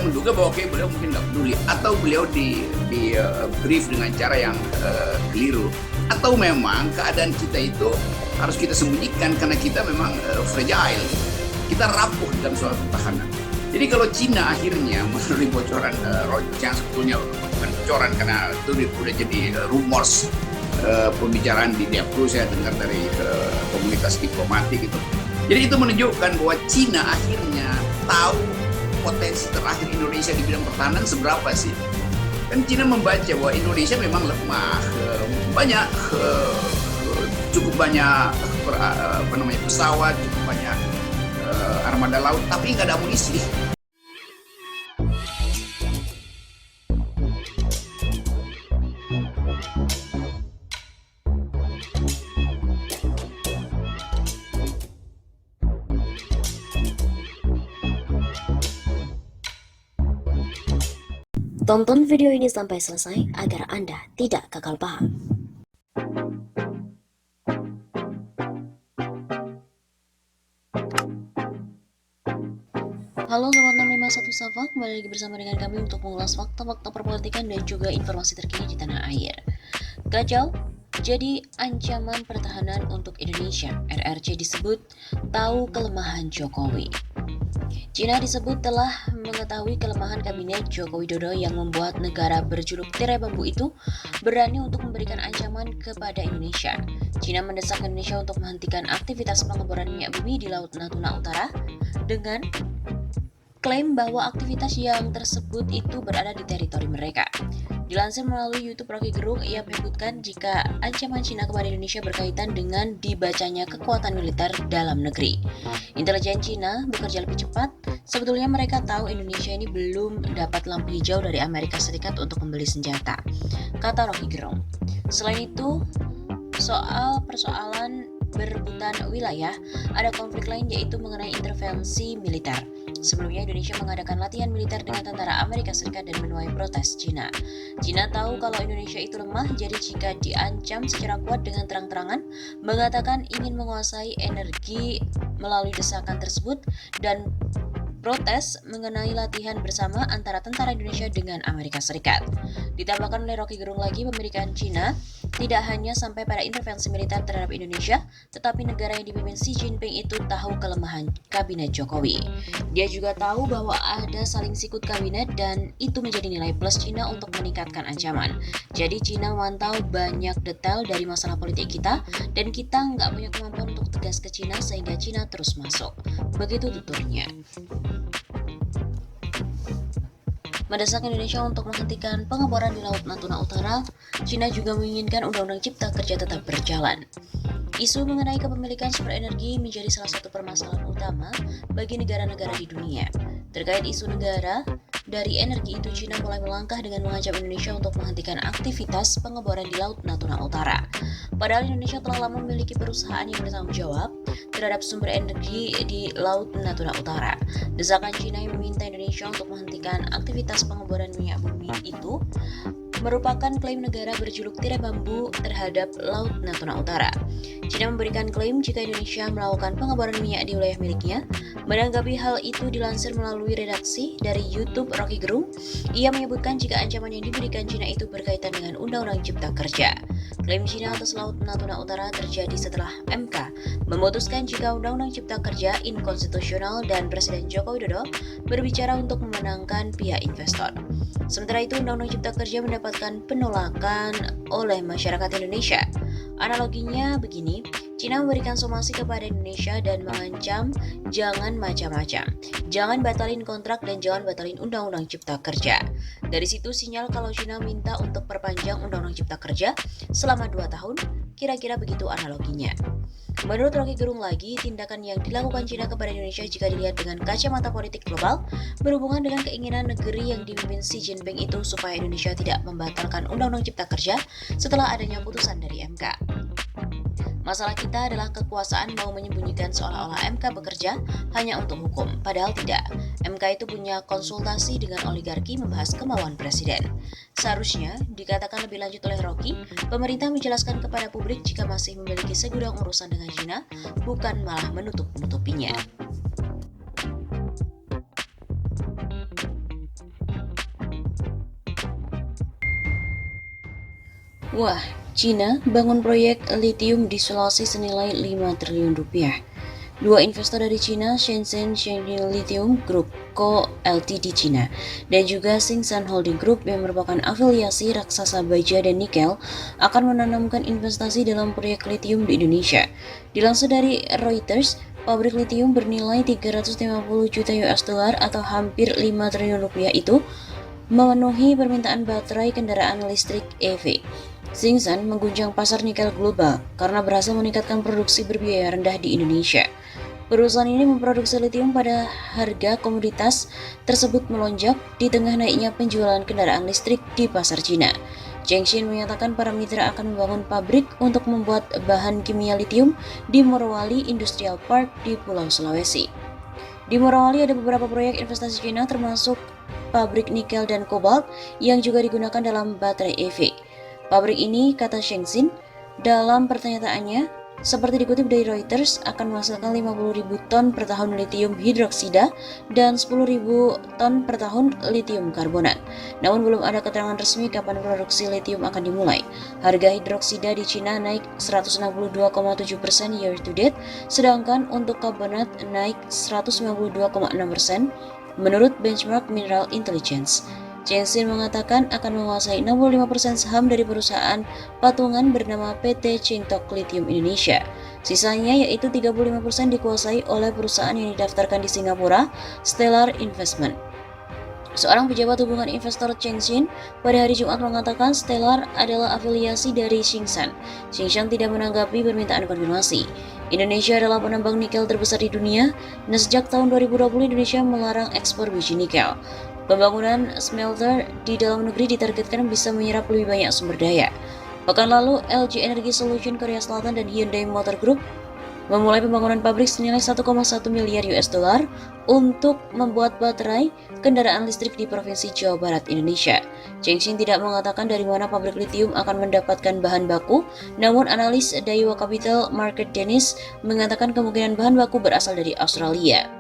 menduga bahwa beliau mungkin nggak peduli, atau beliau di brief dengan cara yang keliru, atau memang keadaan kita itu harus kita sembunyikan karena kita memang fragile, kita rapuh dalam soal pertahanan. Jadi kalau Cina akhirnya melalui bocoran Reuters yang sebetulnya bukan bocoran karena itu udah jadi rumors, pembicaraan di Diapro saya dengar dari komunitas diplomatik itu. Jadi itu menunjukkan bahwa Cina akhirnya tahu potensi terakhir Indonesia di bidang pertahanan seberapa sih. Kan Cina membaca bahwa Indonesia memang lemah, cukup banyak pesawat, cukup banyak armada laut, tapi nggak ada amunisi. Tonton video ini sampai selesai agar Anda tidak gagal paham. Halo Sobat 651 Safa, kembali lagi bersama dengan kami untuk mengulas fakta-fakta perpolitikan dan juga informasi terkini di tanah air. Kacau jadi ancaman pertahanan untuk Indonesia. RRC disebut tahu kelemahan Jokowi. Cina disebut telah mengetahui kelemahan kabinet Joko Widodo yang membuat negara berjuluk tirai bambu itu berani untuk memberikan ancaman kepada Indonesia. Cina mendesak Indonesia untuk menghentikan aktivitas pengeboran minyak bumi di Laut Natuna Utara dengan klaim bahwa aktivitas yang tersebut itu berada di teritori mereka. Dilansir melalui YouTube Rocky Gerung, ia menyebutkan jika ancaman Cina kepada Indonesia berkaitan dengan dibacanya kekuatan militer dalam negeri. Intelijen Cina bekerja lebih cepat. Sebetulnya mereka tahu Indonesia ini belum dapat lampu hijau dari Amerika Serikat untuk membeli senjata, kata Rocky Gerung. Selain itu, soal persoalan berebutan wilayah, ada konflik lain yaitu mengenai intervensi militer. Sebelumnya Indonesia mengadakan latihan militer dengan tentara Amerika Serikat dan menuai protes Cina. Cina tahu kalau Indonesia itu lemah, jadi jika diancam secara kuat dengan terang-terangan, mengatakan ingin menguasai energi melalui desakan tersebut dan protes mengenai latihan bersama antara tentara Indonesia dengan Amerika Serikat. Ditambahkan oleh Rocky Gerung lagi, pemilikan Cina tidak hanya sampai pada intervensi militer terhadap Indonesia, tetapi negara yang dipimpin Xi Jinping itu tahu kelemahan kabinet Jokowi. Dia juga tahu bahwa ada saling sikut kabinet dan itu menjadi nilai plus Cina untuk meningkatkan ancaman. Jadi Cina memantau banyak detail dari masalah politik kita dan kita nggak punya kemampuan untuk tegas ke Cina sehingga Cina terus masuk. Begitu tuturnya. Mendesak Indonesia untuk menghentikan pengeboran di Laut Natuna Utara, Cina juga menginginkan Undang-Undang Cipta Kerja tetap berjalan. Isu mengenai kepemilikan sumber energi menjadi salah satu permasalahan utama bagi negara-negara di dunia. Terkait isu negara dari energi itu, Cina mulai melangkah dengan mengancam Indonesia untuk menghentikan aktivitas pengeboran di Laut Natuna Utara. Padahal Indonesia telah lama memiliki perusahaan yang bertanggung jawab terhadap sumber energi di Laut Natuna Utara. Desakan Cina yang meminta Indonesia untuk menghentikan aktivitas pengeboran minyak bumi itu merupakan klaim negara berjuluk tirai bambu terhadap Laut Natuna Utara. Cina memberikan klaim jika Indonesia melakukan pengeboran minyak di wilayah miliknya. Menanggapi hal itu dilansir melalui redaksi dari YouTube Rocky Gerung, ia menyebutkan jika ancaman yang diberikan Cina itu berkaitan dengan Undang-Undang Cipta Kerja. Klaim Cina atas Laut Natuna Utara terjadi setelah MK memutuskan jika Undang-Undang Cipta Kerja inkonstitusional dan Presiden Joko Widodo berbicara untuk memenangkan pihak investor. Sementara itu, Undang-Undang Cipta Kerja mendapatkan penolakan oleh masyarakat Indonesia. Analoginya begini, Cina memberikan somasi kepada Indonesia dan mengancam jangan macam-macam, jangan batalin kontrak dan jangan batalin Undang-Undang Cipta Kerja. Dari situ sinyal kalau Cina minta untuk perpanjang Undang-Undang Cipta Kerja selama 2 tahun, kira-kira begitu analoginya. Menurut Rocky Gerung lagi, tindakan yang dilakukan Cina kepada Indonesia jika dilihat dengan kacamata politik global berhubungan dengan keinginan negeri yang dipimpin Xi Jinping itu supaya Indonesia tidak membatalkan Undang-Undang Cipta Kerja setelah adanya putusan dari MK. Masalah kita adalah kekuasaan mau menyembunyikan seolah-olah MK bekerja hanya untuk hukum, padahal tidak. MK itu punya konsultasi dengan oligarki membahas kemauan presiden. Seharusnya, dikatakan lebih lanjut oleh Rocky, pemerintah menjelaskan kepada publik jika masih memiliki segudang urusan dengan Cina, bukan malah menutup-nutupinya. Wah, Cina bangun proyek litium di Sulawesi senilai 5 triliun rupiah. Dua investor dari Cina, Shenzhen Shengheng Lithium Group Co. Ltd Cina, dan juga Tsingshan Holding Group yang merupakan afiliasi raksasa baja dan nikel, akan menanamkan investasi dalam proyek litium di Indonesia. Dilansir dari Reuters, pabrik litium bernilai 350 juta US dollar atau hampir 5 triliun rupiah itu memenuhi permintaan baterai kendaraan listrik EV. Tsingshan mengguncang pasar nikel global karena berhasil meningkatkan produksi berbiaya rendah di Indonesia. Perusahaan ini memproduksi litium pada harga komoditas tersebut melonjak di tengah naiknya penjualan kendaraan listrik di pasar Cina. Cheng Xin menyatakan para mitra akan membangun pabrik untuk membuat bahan kimia litium di Morowali Industrial Park di Pulau Sulawesi. Di Morowali ada beberapa proyek investasi Cina termasuk pabrik nikel dan kobalt yang juga digunakan dalam baterai EV. Pabrik ini, kata Cheng Xin, dalam pernyataannya, seperti dikutip dari Reuters, akan menghasilkan 50.000 ton per tahun litium hidroksida dan 10.000 ton per tahun litium karbonat. Namun belum ada keterangan resmi kapan produksi litium akan dimulai. Harga hidroksida di Cina naik 162,7% year to date, sedangkan untuk karbonat naik 192,6% menurut benchmark Mineral Intelligence. Cheng Xin mengatakan akan menguasai 65% saham dari perusahaan patungan bernama PT Chintok Lithium Indonesia. Sisanya yaitu 35% dikuasai oleh perusahaan yang didaftarkan di Singapura, Stellar Investment. Seorang pejabat hubungan investor Cheng Xin pada hari Jumat mengatakan Stellar adalah afiliasi dari Tsingshan. Tsingshan tidak menanggapi permintaan konfirmasi. Indonesia adalah penambang nikel terbesar di dunia, dan sejak tahun 2020 Indonesia melarang ekspor biji nikel. Pembangunan smelter di dalam negeri ditargetkan bisa menyerap lebih banyak sumber daya. Pekan lalu, LG Energy Solution Korea Selatan dan Hyundai Motor Group memulai pembangunan pabrik senilai 1,1 miliar US dollar untuk membuat baterai kendaraan listrik di Provinsi Jawa Barat, Indonesia. Cheng Xin tidak mengatakan dari mana pabrik litium akan mendapatkan bahan baku, namun analis Daiwa Capital Market Dennis mengatakan kemungkinan bahan baku berasal dari Australia.